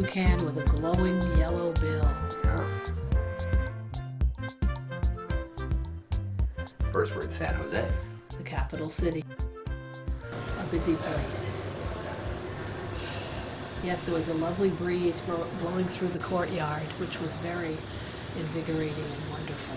toucan with a glowing yellow bill. First we're in San Jose. The capital city. A busy place. Yes, there was a lovely breeze blowing through the courtyard, which was very invigorating and wonderful.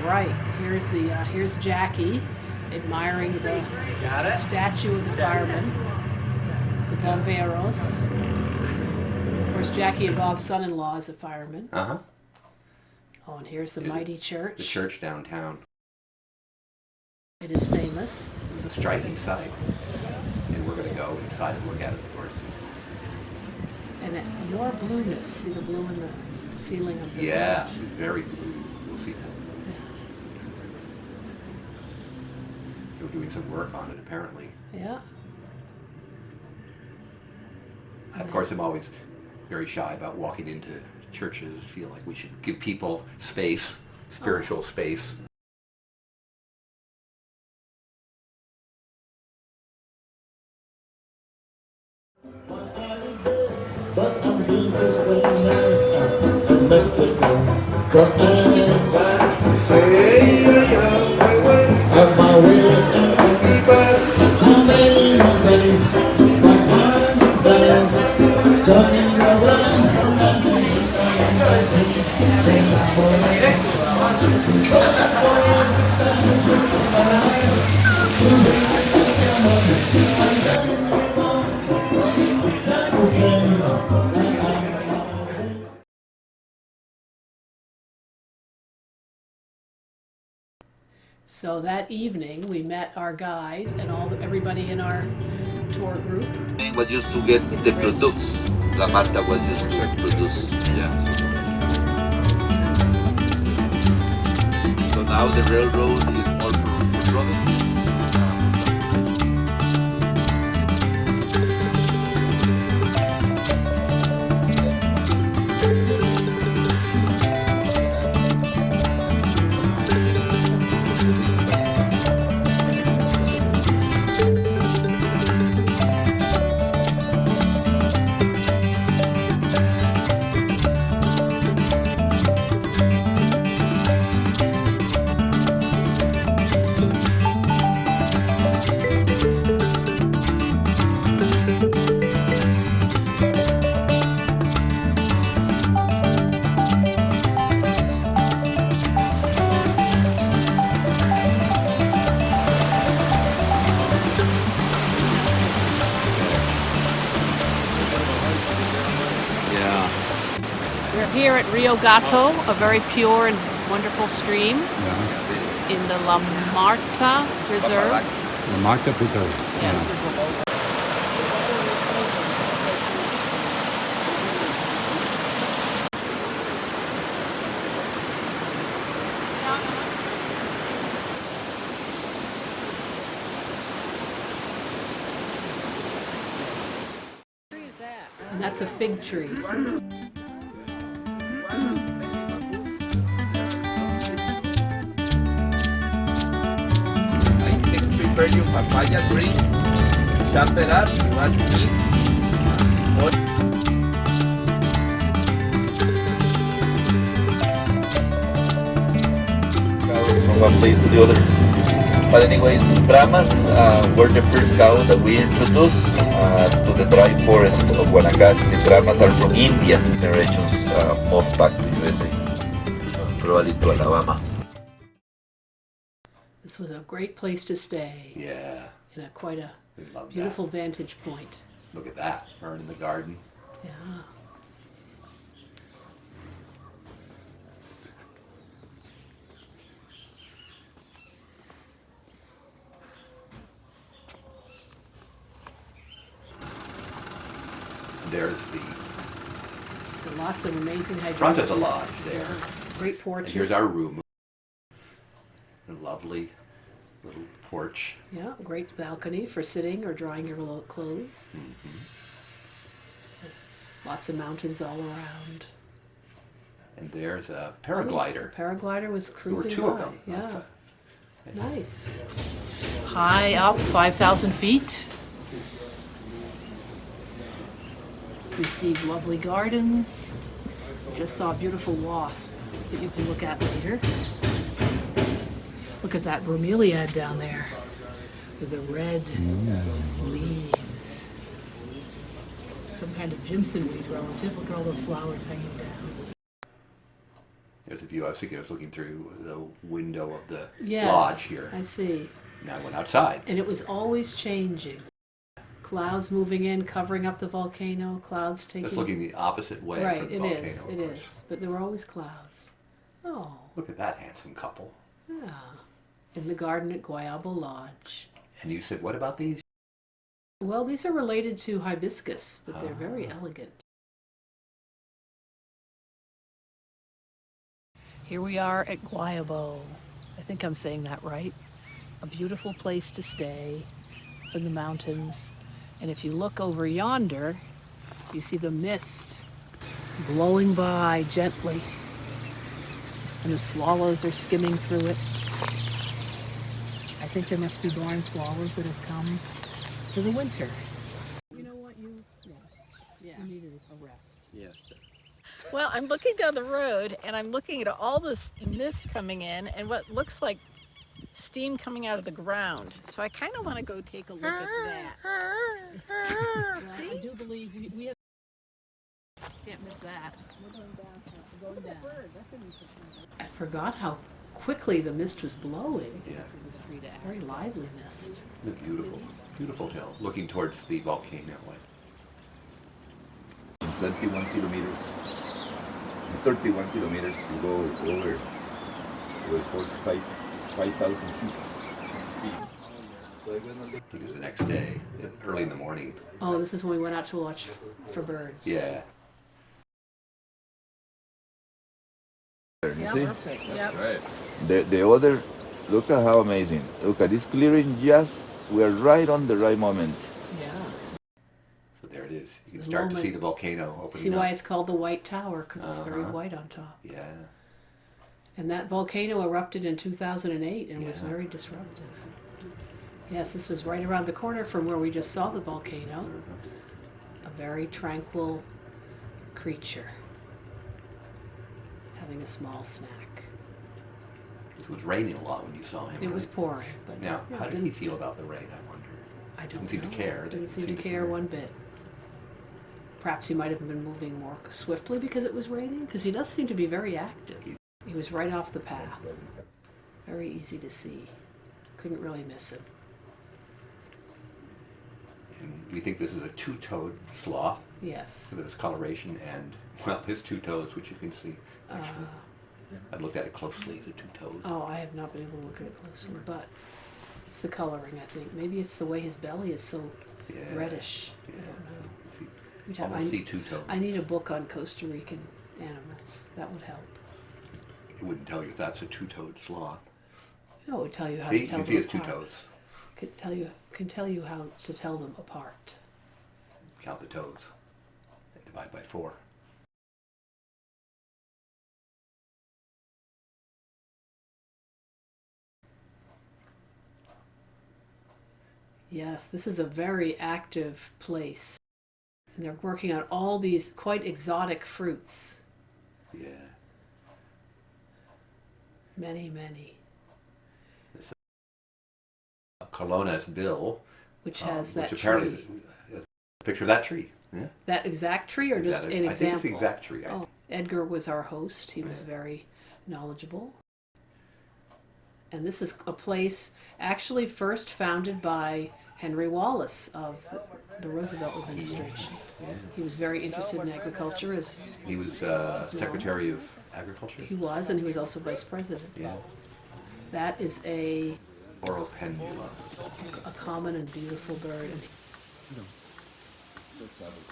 Right, here's Jackie admiring the statue of the firemen, the bomberos. Of course, Jackie and Bob's son-in-law is a fireman. Uh-huh. Oh, and here's the mighty church. The church downtown. It is famous. It's a striking sight. And we're going to go inside and look at it, of course. And more blueness. See the blue in the ceiling of the Yeah, very blue. We'll see. They were doing some work on it, apparently. Yeah. Of course, I'm always very shy about walking into churches. I feel like we should give people space, spiritual space. But I'm being this way now, and let's go. Come anytime to say I'm my way and how many days my heart is down, turning around, So that evening, we met our guide and everybody in our tour group. What used to get the products, La Marta was used to produce, yeah. So now the railroad is more for products. We're here at Rio Gato, a very pure and wonderful stream in the La Marta Reserve. La Marta Preserve. Yes. And that's a fig tree. Prepare your papaya drink, chop it up, you want meat, cows from one place to the other. But anyways, Brahmas were the first cow that we introduced to the dry forest of Guanacaste. The Brahmas are from India, generations moved back to USA, probably to Alabama. This was a great place to stay. Yeah. In quite a Love beautiful that. vantage point. Look at that, burn in the garden. Yeah. There's the So lots of amazing hydrangeas. front of the lodge there. Yeah. Great porches. And here's our room. Lovely. Little porch. Yeah, great balcony for sitting or drying your clothes. Lots of mountains all around. And there's a paraglider. The paraglider was There were cruising two by. of them. Yeah, nice. High up, 5,000 feet. We see lovely gardens. Just saw a beautiful wasp that you can look at later. Look at that bromeliad down there with the red leaves. Some kind of Jimson weed relative. Look at all those flowers hanging down. There's a view. I was thinking I was looking through the window of the Yes, lodge here. I see. Now I went outside. And it was always changing. Clouds moving in, covering up the volcano, clouds taking... It's looking the opposite way right, from the it volcano. is, of it course. is. But there were always clouds. Oh, Look at that handsome couple. yeah. In the garden at Guayabo Lodge. And you said, what about these? Well, these are related to hibiscus, but they're very elegant. Here we are at Guayabo. I think I'm saying that right. A beautiful place to stay in the mountains. And if you look over yonder, you see the mist blowing by gently. And the swallows are skimming through it. I think there must be barn swallows that have come for the winter. You know what? You needed a rest. Yes. Well, I'm looking down the road and I'm looking at all this mist coming in and what looks like steam coming out of the ground. So I kind of want to go take a look at that. Well, I do believe we have... Can't miss that. We're going down. We're going down. I forgot how quickly the mist was blowing. Yeah. It's very lively mist. The beautiful, beautiful hill, looking towards the volcano. 21 kilometers. 31 kilometers to go over 5,000 feet. It was the next day, early in the morning. Oh, this is when we went out to watch for birds. Yeah. You see? Perfect. Yep. The other, look at how amazing. Look at this clearing, we're right on the right moment. Yeah. So there it is. You can The start to moment. see the volcano opening See why up. it's called the White Tower, because it's very Uh-huh. white on top. Yeah. And that volcano erupted in 2008 and was Yeah. very disruptive. Yes, this was right around the corner from where we just saw the volcano. A very tranquil creature having a small snack. It was raining a lot when you saw him. It was right? pouring, but Now, yeah, how did didn't- he feel about the rain, I wonder? I don't Didn't seem to know. care. Didn't seem to care one bit. Perhaps he might have been moving more swiftly because it was raining, because he does seem to be very active. He was right off the path. Very easy to see. Couldn't really miss him. And we think this is a two-toed sloth Yes. with its coloration and, well, his two toes, which you can see, actually. I looked at it closely, the two toes. Oh, I have not been able to look at it closely, but it's the coloring, I think. Maybe it's the way his belly is so Yeah. reddish. Yeah. I don't know. See, We'd have- almost see two toes. I need a book on Costa Rican animals. That would help. It wouldn't tell you if that's a two-toed sloth. No, it would tell you how See, to you tell can them see his two apart. toes. Can tell you how to tell them apart. Count the toes. Divide by 4. Yes, this is a very active place. And they're working on all these quite exotic fruits. Yeah. Many, many. Colonna's bill, Which has that which apparently tree. is a picture of that tree. Yeah. That exact tree, or Is just that an I think it's the example? exact tree. Oh, Edgar was our host. He was Yeah. very knowledgeable. And this is a place actually first founded by Henry Wallace of the Roosevelt administration. Yeah. He was very interested in agriculture, as He was Secretary of Agriculture. he was, and he was also vice president. Yeah. That is a Oral pendula. common and beautiful bird. And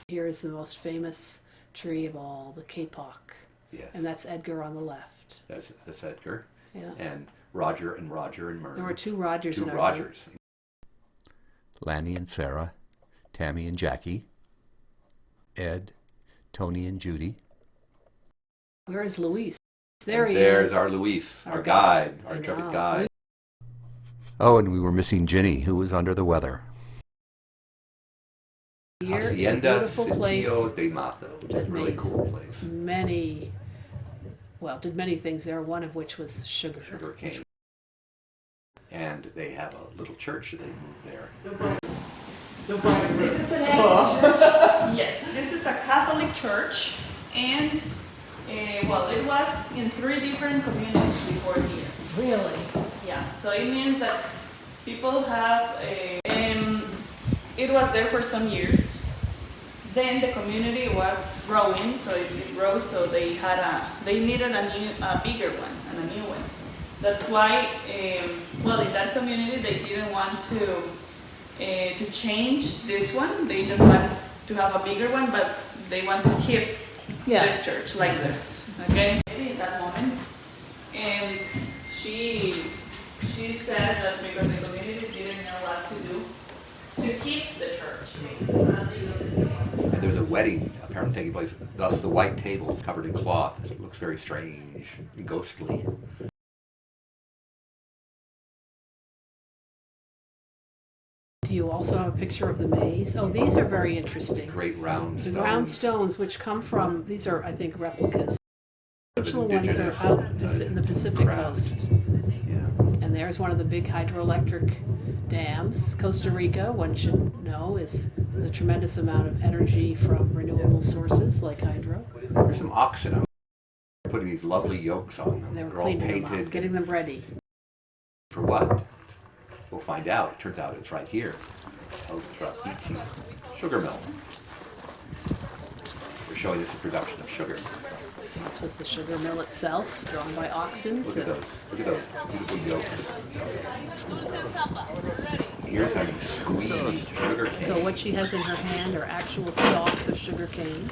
here is the most famous tree of all, the kapok. Yes. And that's Edgar on the left. That's Edgar. Yeah. And Roger and Roger and Myrn. There were two Rogers Two in our Rogers. group. Lanny and Sarah, Tammy and Jackie, Ed, Tony and Judy. Where is Luis? There he There's is. our Luis, our guide, our intrepid guide. Oh, and we were missing Ginny, who was under the weather. Here is a Hacienda beautiful place. Sitio de Mato, which is a really cool place. Did many things there, one of which was sugar. Sugar cane. And they have a little church that they moved there. This is an Anglican church. Yes, this is a Catholic church, and it was in 3 different communities before here. Really? Yeah, so it means that people have it was there for some years. Then the community was growing, so it grew, so they needed a bigger one and a new one. That's why, in that community they didn't want to change this one. They just want to have a bigger one, but they want to keep this church like this. Okay. At that moment, and she said that because the community didn't know what to do to keep the church. And there's a wedding apparently taking place. Thus, the white table is covered in cloth. It looks very strange and ghostly. Do you also have a picture of the maze? Oh, these are very interesting. Great round stones. The round stones, which come from, these are, I think, replicas. The original ones are Indigenous, out in the Pacific crafts. coast. Yeah. And there's one of the big hydroelectric dams. Costa Rica, one should know, there's a tremendous amount of energy from renewable sources like hydro. There's some oxen out there putting these lovely yokes on them. They were They're all cleaning them painted. up, getting them ready. For what? We'll find out. It turns out it's right here. Otrapichi Sugar Mill. We're showing us the production of sugar. This was the sugar mill itself, drawn by oxen. Look at those. Look at those beautiful yolks. Here's how you squeeze sugar cane. So what she has in her hand are actual stalks of sugar cane.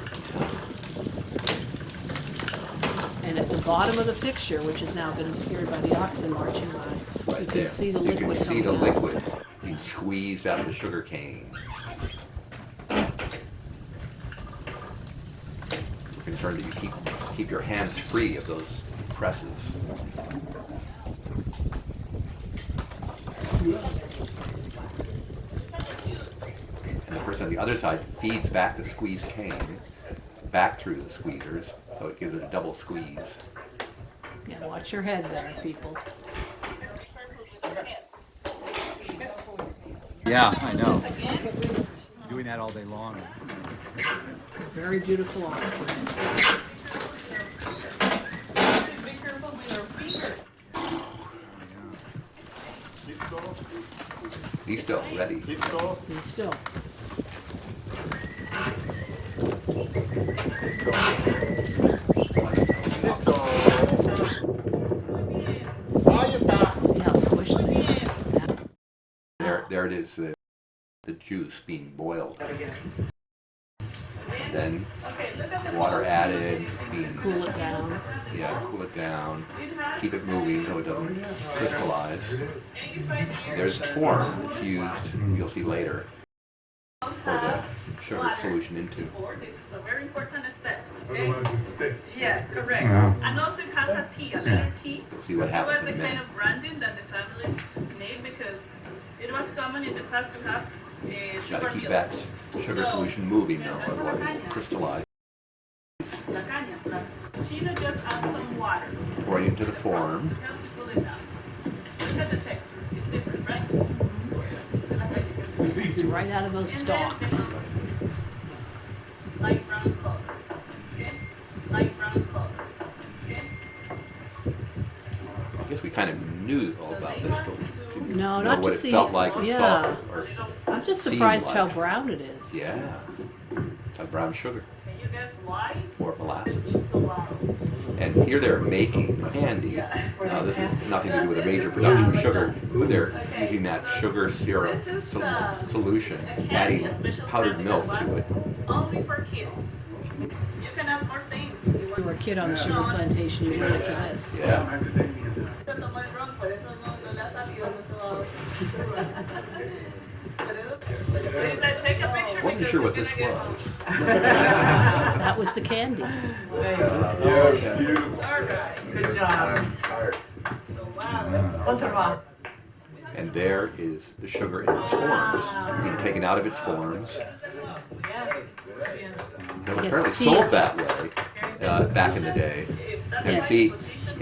And at the bottom of the picture, which has now been obscured by the oxen marching by, Right you can there. see the liquid You can see coming the out. liquid being squeezed out of the sugar cane. We're concerned that you keep your hands free of those presses. And the person on the other side feeds back the squeezed cane back through the squeezers, so it gives it a double squeeze. Yeah, watch your head there, people. Yeah, I know. Doing that all day long. Very beautiful oxen. Be careful with your finger. He's still ready. Be still. See how squished they are? There it is, the juice being boiled. And then water added, being Cool it down. cool it down, keep it moving so it doesn't crystallize. There's form that's used, you'll see later, for the sugar solution into. This is a very important step. Okay? Yeah, correct. And also it has a T, a letter T. You'll see what It was happens the in a kind minute. of branding that the families made because it was common in the past to have Got sugar to keep mills. that sugar solution moving though, otherwise it will crystallize. La caña, la chino just add some water. Pour it into the form. Help you pull it down. Look at the texture. It's different, right? La caña. It's right out of those stalks. Light brown color. Okay? Light brown color. Okay? I guess we kind of knew all about this, but we didn't No, know not what to it see. felt like or Yeah. saw or I'm just seemed surprised how like. brown it is. Yeah, it's like brown sugar Can you guess why? or molasses. It's so loud. And here they're making candy. Now this has nothing to do with a major production of sugar, but they're using that sugar syrup solution, adding powdered milk to it. Only for kids. You can add more things if you want. you were a kid on the sugar plantation, you waited for this. Yeah. I wasn't sure what this was. That was the candy. Good job. And there is the sugar in its forms, being taken out of its forms. It was apparently sold that way back in the day. And Yes. see,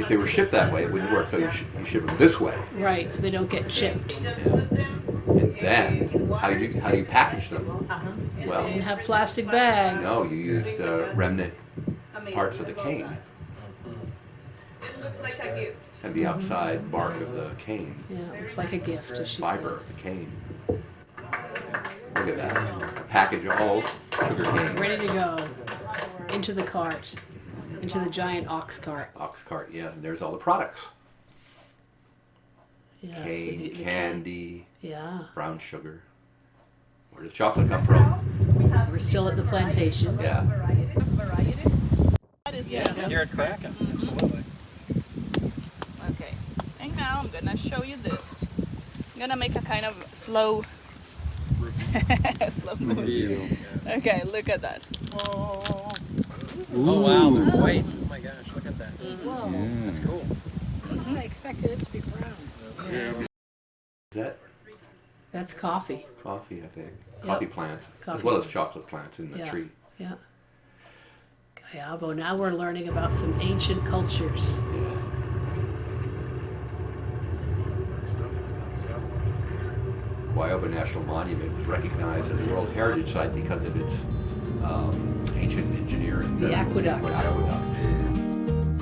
if they were shipped that way, it wouldn't work. So you ship them this way. Right, so they don't get chipped. And then, how do you package them? Well, They didn't have plastic bags. no, you used remnant parts of the cane It looks like a gift. and the outside bark of the cane, Yeah, it looks like a gift, as she fiber says. of the cane. Look at that. A package of all sugar cane. Ready to go. Into the cart. Into the giant ox cart. Ox cart, yeah, and there's all the products. Yes, Cane, candy, Yeah. brown sugar. Where does chocolate come from? We're still at the plantation. Yeah. Varieties. What is Yes, this? you're at Kraken. Absolutely. Okay. And now I'm gonna show you this. I'm gonna make a kind of slow slow movie. Okay, look at that. Oh wow, they're white. Oh my gosh, look at that. Whoa. That's cool. I expected it to be brown. Is that That's coffee. coffee, I think? Coffee plants, Coffee as well as plants. chocolate plants in the Yeah. tree. Yeah. Guayabo. Now we're learning about some ancient cultures. Yeah. Guayabo National Monument was recognized as a World Heritage Site because of its ancient engineering. The aqueduct. The aqueduct.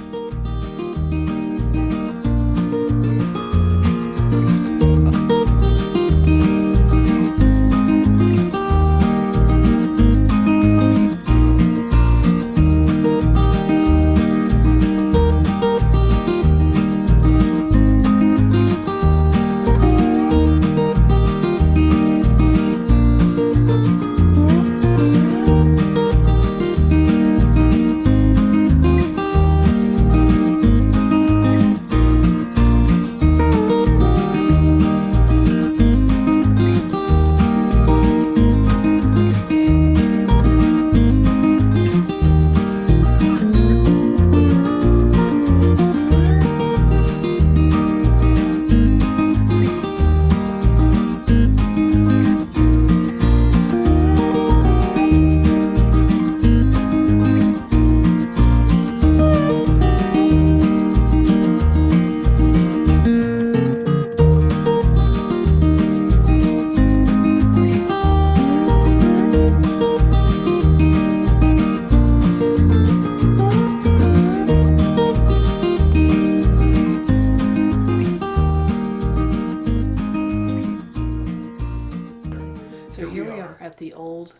So here we are at the old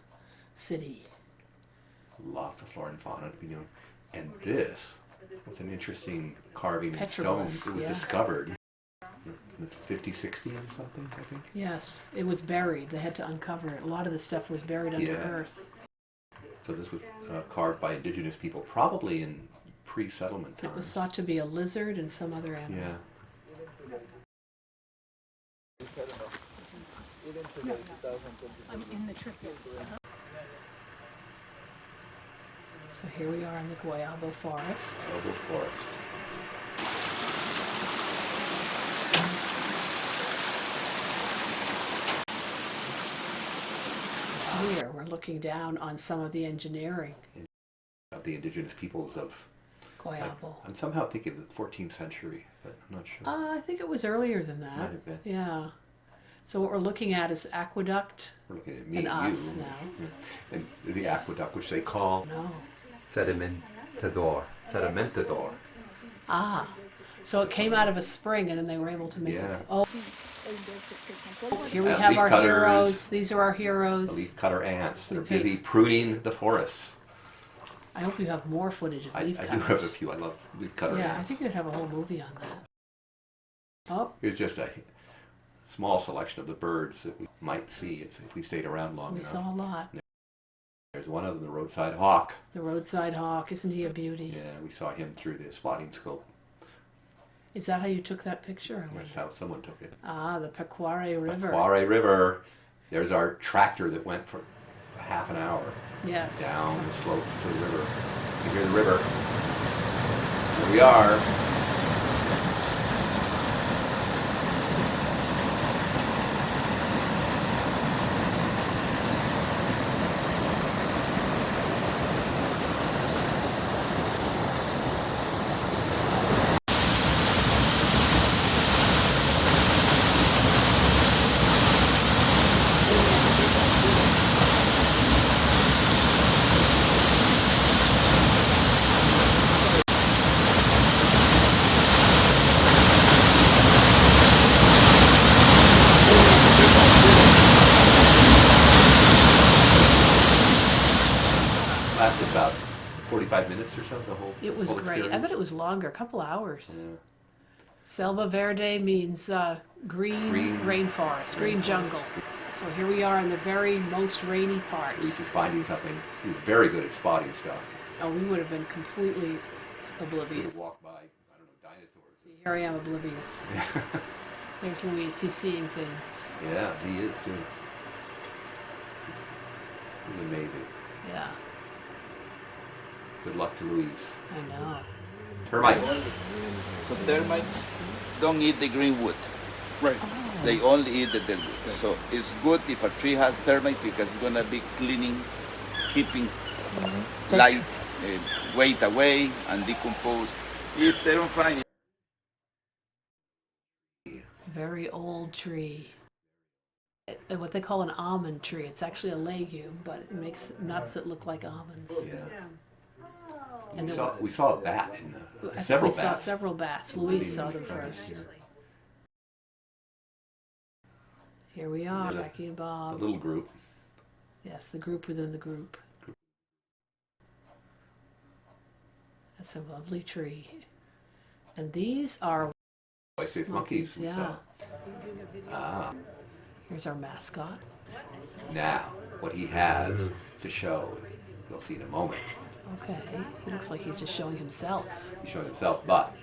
city. Lots of flora and fauna to be known. And this was an interesting carving in stone. Petroglyph, It was yeah. discovered in the 50, 60 or something, I think. Yes, it was buried. They had to uncover it. A lot of the stuff was buried under Yeah. earth. So this was carved by indigenous people, probably in pre-settlement It was times. thought to be a lizard and some other animal. Yeah. I'm in the triples. So here we are in the Guayabo forest. Noble forest. Here we're looking down on some of the engineering. Of the indigenous peoples of, Guayabo. I'm somehow thinking the 14th century, but I'm not sure. I think it was earlier than that. Might have been. Yeah. So what we're looking at is aqueduct We're looking at me and and us you. now. And the aqueduct, which they call No. sedimentador. Ah. So it came out of a spring and then they were able to make Yeah. it. Oh, here we And have leaf our cutters. heroes. These are our The heroes. leaf cutter ants. They're Okay. busy pruning the forests. I hope you have more footage of I leaf do cutters. have a few. I love leaf cutter Yeah, I ants. think you'd have a whole movie on that. Oh, It's just a small selection of the birds that we might see if we stayed around long we enough. saw a lot. There's there's one of them, the roadside hawk. The roadside hawk, isn't he a beauty? Yeah, we saw him through the spotting scope. Is that how you took that picture? That's how someone took it. Ah, the Pequare River. Pequare River. There's our tractor that went for half an hour Yes. down the slope to the river. You hear the river. Here we are. Lasted about 45 minutes or so, the whole It was whole great. I experience. bet it was longer, a couple hours. Yeah. Selva Verde means green rainforest, green jungle. So here we are in the very most rainy part. He was just finding something. He was very good at spotting stuff. Oh, we would have been completely He would oblivious. have walked by, I don't know, dinosaurs. See, here I am oblivious. There's Luis, he's seeing things. Yeah, he is too. He's amazing. Yeah, Good luck to Louise. I know. Termites. So termites don't eat the green wood. Right. They only eat the dead wood. So it's good if a tree has termites because it's gonna be cleaning, keeping light, weight away, and decompose. If they don't find it. Very old tree. What they call an almond tree. It's actually a legume, but it makes nuts that look like almonds. Yeah. And We saw a bat in I think several we saw bats. several bats. Louise saw them first. Here we are, The- Jackie and The Bob. little group. Yes, the group within the group. That's a lovely tree. And these are White-faced monkeys. we yeah. saw. Ah. Here's our mascot. Now, what he has to show, you'll see in a moment. Okay, he looks like he's just showing himself. He showed himself, but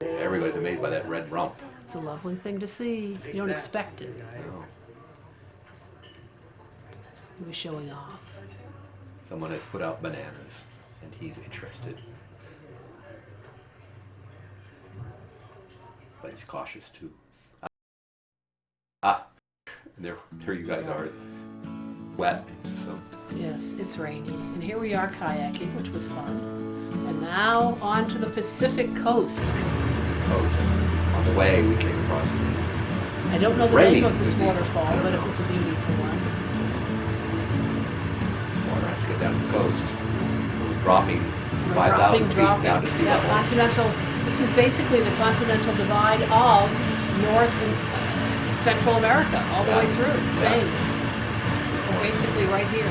everybody's amazed by that red rump. It's a lovely thing to see. You don't expect it. No. He was showing off. Someone has put out bananas, and he's interested. But he's cautious too. And there you guys are, wet. So Yes, it's rainy. And here we are kayaking, which was fun. And now on to the Pacific coast. coast. On the way, we came across. I don't know the Rainy. name of this waterfall, but it was a beautiful one. Water has to get down to the coast. We're dropping We're 5,000 feet down to sea Yeah, level. continental. This is basically the continental divide of North and Central America, all the way Yeah. through. Same. We're basically right here.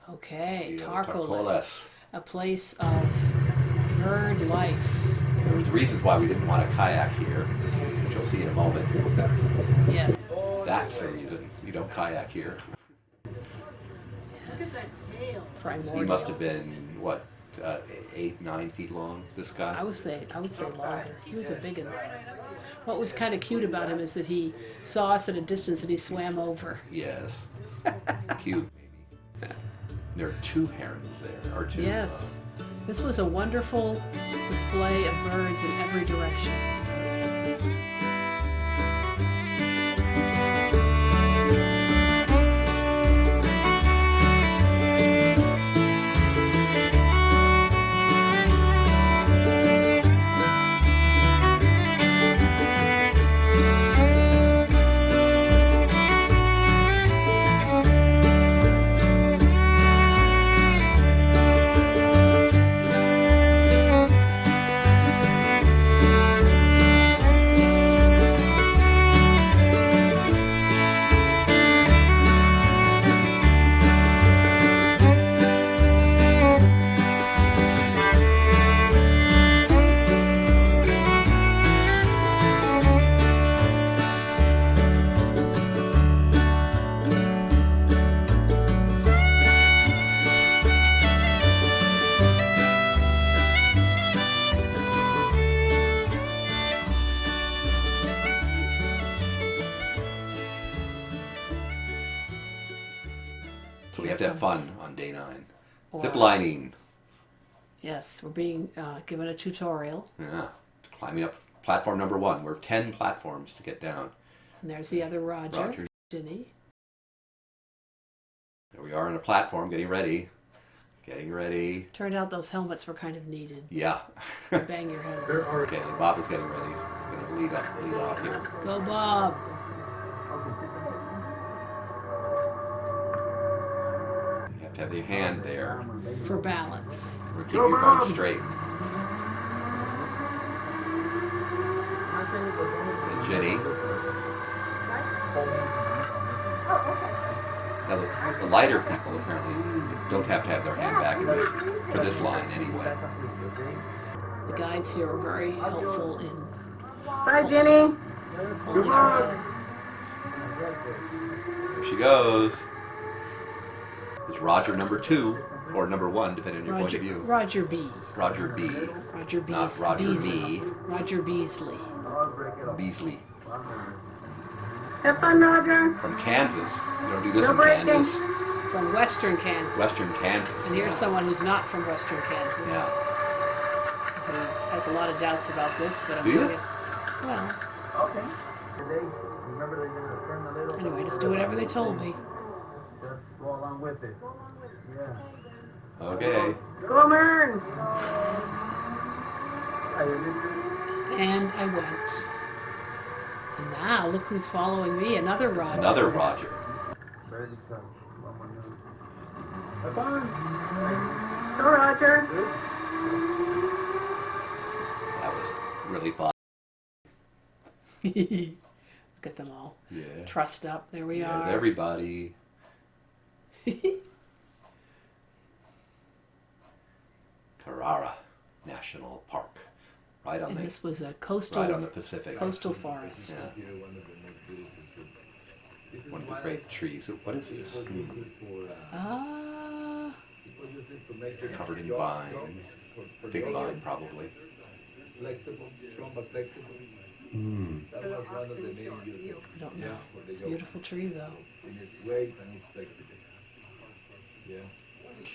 Okay, Tarcoles, a place of bird life. There was reasons why we didn't want to kayak here, which you'll see in a moment. Yes. That's the reason you don't kayak here. Yes. He Primordial. must have been, what, 8, 9 feet long, this guy? I would say longer. He was a big one. What was kind of cute about him is that he saw us at a distance and he swam over. Yes. Cute, maybe. There are 2 herons there, or 2. Yes. This was a wonderful display of birds in every direction. You have to have comes- fun on day 9. or- Zip lining. Yes, we're being given a tutorial. Yeah. Climbing up platform number 1. We're 10 platforms to get down. And there's the other Roger. Roger. Ginny. There we are on a platform, getting ready. Getting ready. Turned out those helmets were kind of needed. Yeah. Bang your head. Okay, Bob is getting ready. Going to lead off here. Go, Bob. You have to have your hand there. For balance. We're keep your phone straight. And Jenny. Now the lighter people apparently don't have to have their hand back in this, for this line anyway. The guides here are very helpful in. Bye, Jenny. Holding our hand. There she goes. Is Roger number 2 or number 1, depending on your point of view? Roger B. Roger B. Roger B. Not Roger Beasley. B. Roger Beasley. Beasley. Have fun, Roger. From Kansas. You don't do this No in breaking. Kansas. From Western Kansas. Western Kansas. And here's someone who's not from Western Kansas. Yeah. Who has a lot of doubts about this, but I'm Do you? doing it. Well, Okay. Remember they're going to turn a little. anyway, just do whatever they told me. Just go along with it. Yeah. Okay. Go, Mern. And I went. And now, look who's following me, another Roger. Another Roger. Barely touch. One more minute. Have fun. Go, Roger. That was really fun. Look at them all. Yeah. Trussed up. There we There's are. everybody. Carrara National Park. Right on And the this was a right on coastal the Pacific. coastal forest. Yeah. One of the great trees. What is this? Ah, Covered in vine. Big vine, probably. I don't know. It's a beautiful tree, though.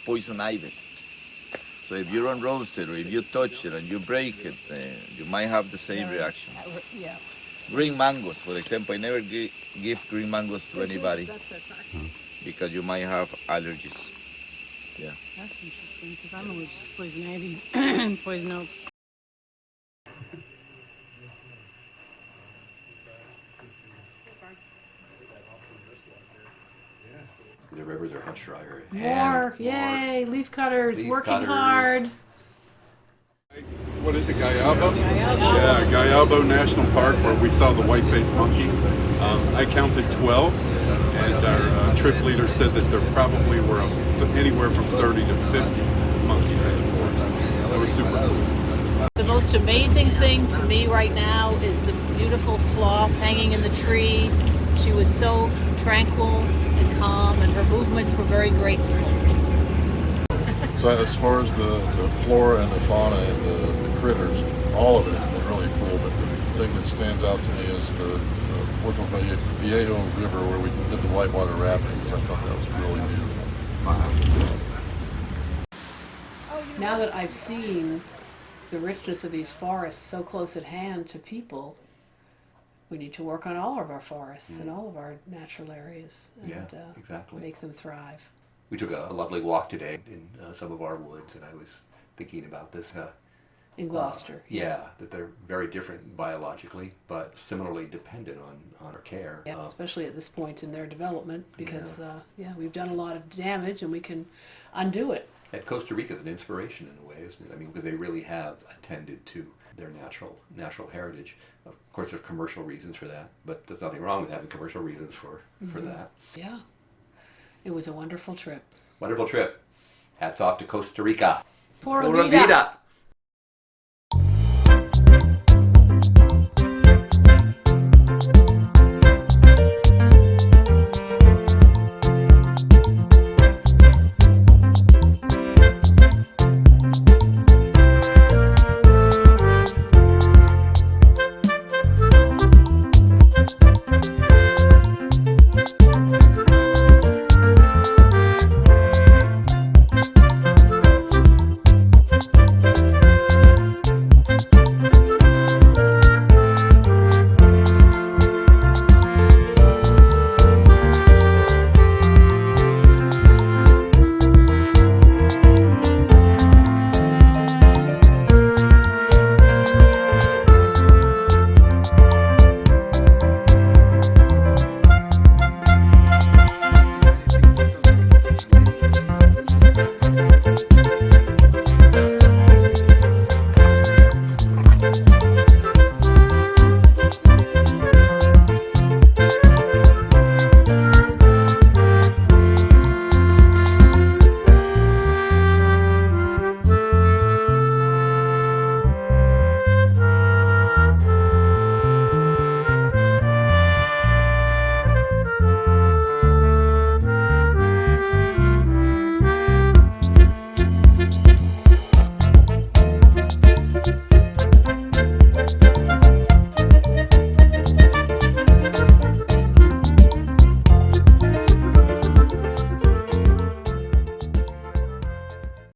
Poison ivy. So if you don't roast it or if you touch it and you break it, you might have the same reaction. Yeah. Green mangoes, for example, I never give green mangoes to anybody because you might have allergies. Yeah. That's interesting because I'm allergic to poison ivy, poison oak. The rivers are much drier. More! Yay! Leaf cutters, Leaf working cutters. hard. What is it, Guyabo? Yeah, Guyabo National Park, where we saw the white-faced monkeys. I counted 12, and our trip leader said that there probably were anywhere from 30 to 50 monkeys in the forest. That was super cool. The most amazing thing to me right now is the beautiful sloth hanging in the tree. She was so tranquil and calm, and her movements were very graceful. So as far as the flora and the fauna and the critters, all of it has been really cool, but the thing that stands out to me is the Puerto Viejo River where we did the whitewater rafting, because I thought that was really beautiful. Now that I've seen the richness of these forests so close at hand to people, we need to work on all of our forests and all of our natural areas and exactly. make them thrive. We took a lovely walk today in some of our woods, and I was thinking about this. In Gloucester. That they're very different biologically, but similarly dependent on our care. Yeah, especially at this point in their development, because we've done a lot of damage and we can undo it. And Costa Rica is an inspiration in a way, isn't it? I mean, because they really have attended to their natural heritage. Of course, there's commercial reasons for that, but there's nothing wrong with having commercial reasons for that. Yeah, it was a wonderful trip. Wonderful trip. Hats off to Costa Rica. Pura Pura vida. vida.